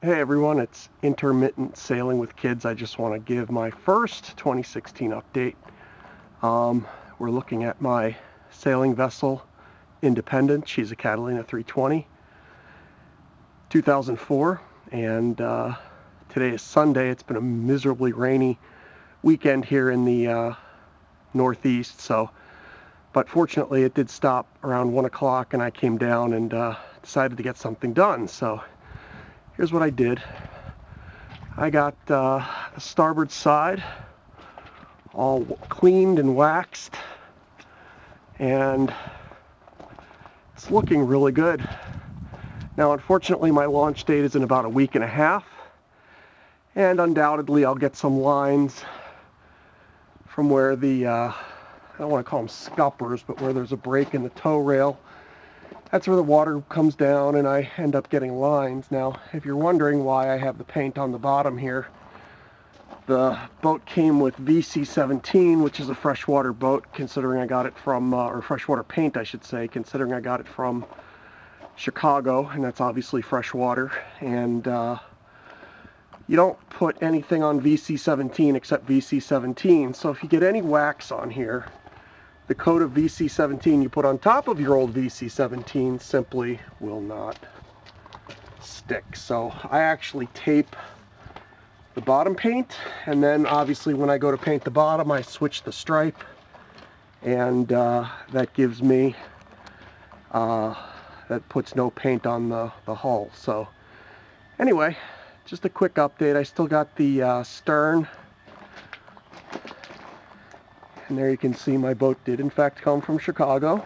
Hey everyone, it's Intermittent Sailing with Kids. I just want to give my first 2016 update. We're looking at my sailing vessel, Independence. She's a Catalina 320, 2004, and today is Sunday. It's been a miserably rainy weekend here in the Northeast, but fortunately it did stop around 1 o'clock and I came down and decided to get something done. So here's what I did. I got the starboard side all cleaned and waxed, and it's looking really good. Now, unfortunately, my launch date is in about a week and a half, and undoubtedly I'll get some lines from where the, I don't want to call them scuppers, but where there's a break in the tow rail. That's where the water comes down and I end up getting lines. Now, if you're wondering why I have the paint on the bottom here, the boat came with VC17, which is a freshwater boat, considering I got it from, or freshwater paint, I should say, considering I got it from Chicago, and that's obviously freshwater. And you don't put anything on VC17 except VC17. So if you get any wax on here, the coat of VC17 you put on top of your old VC17 simply will not stick. So I actually tape the bottom paint, and then obviously when I go to paint the bottom I switch the stripe, and that gives me, that puts no paint on the hull. So anyway, just a quick update. I still got the stern. And there you can see my boat did in fact come from Chicago,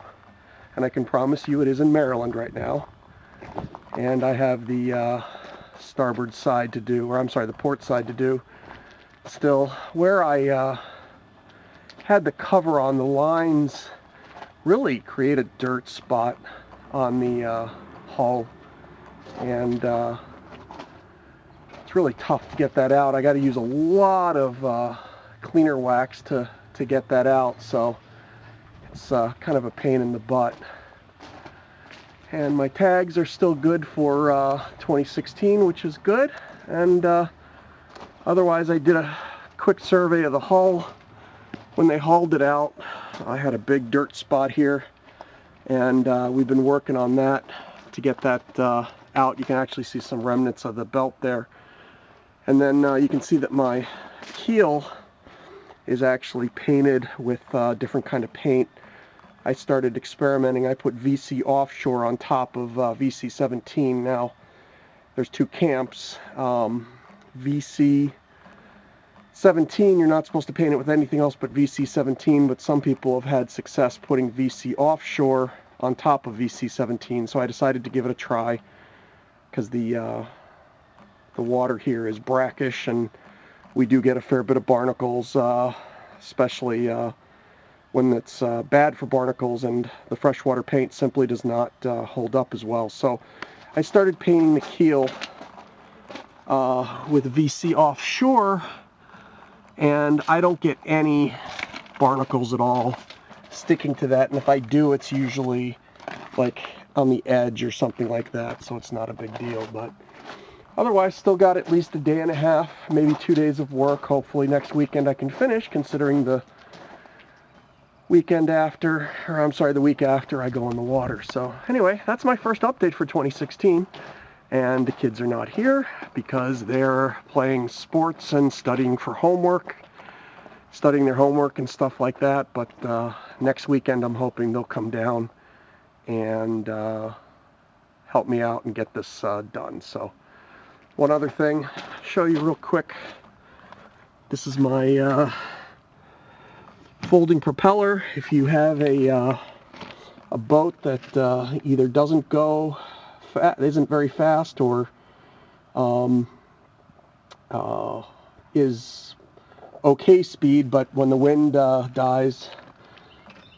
and I can promise you it is in Maryland right now. And I have the starboard side to do, or I'm sorry, the port side to do still. Where I had the cover on, the lines really create a dirt spot on the hull, and it's really tough to get that out. I got to use a lot of cleaner wax to get that out, so it's kind of a pain in the butt. And my tags are still good for 2016, which is good. And otherwise, I did a quick survey of the hull. When they hauled it out, I had a big dirt spot here, and we've been working on that to get that out. You can actually see some remnants of the belt there. And then you can see that my keel is actually painted with different kind of paint. I started experimenting. I put VC Offshore on top of VC17. Now, there's two camps. VC17, you're not supposed to paint it with anything else but VC17, but some people have had success putting VC Offshore on top of VC17, so I decided to give it a try, because the water here is brackish, and we do get a fair bit of barnacles, especially when it's bad for barnacles, and the freshwater paint simply does not hold up as well. So I started painting the keel with VC Offshore, and I don't get any barnacles at all sticking to that, and if I do, it's usually like on the edge or something like that, so it's not a big deal. But otherwise, still got at least a day and a half, maybe 2 days of work. Hopefully next weekend I can finish, considering the weekend after, or I'm sorry, the week after I go in the water. So anyway, that's my first update for 2016. And the kids are not here because they're playing sports and studying for homework, studying their homework and stuff like that. But next weekend I'm hoping they'll come down and help me out and get this done. So one other thing, show you real quick. This is my folding propeller. If you have a boat that either doesn't go, isn't very fast, or is okay speed, but when the wind dies,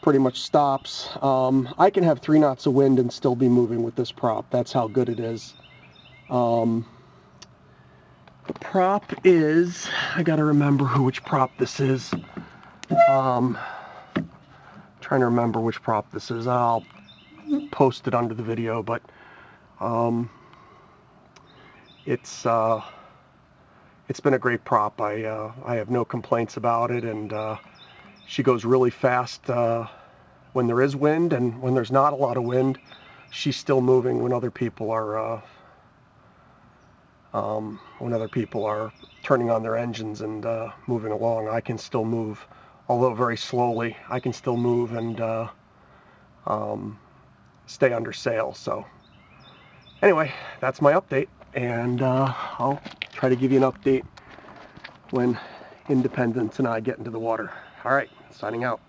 pretty much stops. I can have 3 knots of wind and still be moving with this prop. That's how good it is. The prop is, I gotta remember which prop this is. Trying to remember which prop this is. I'll post it under the video, but it's been a great prop. I have no complaints about it, and she goes really fast when there is wind, and when there's not a lot of wind, she's still moving when other people are turning on their engines and moving along. I can still move, although very slowly. I can still move and stay under sail. So anyway, that's my update, and I'll try to give you an update when Independence and I get into the water. All right, signing out.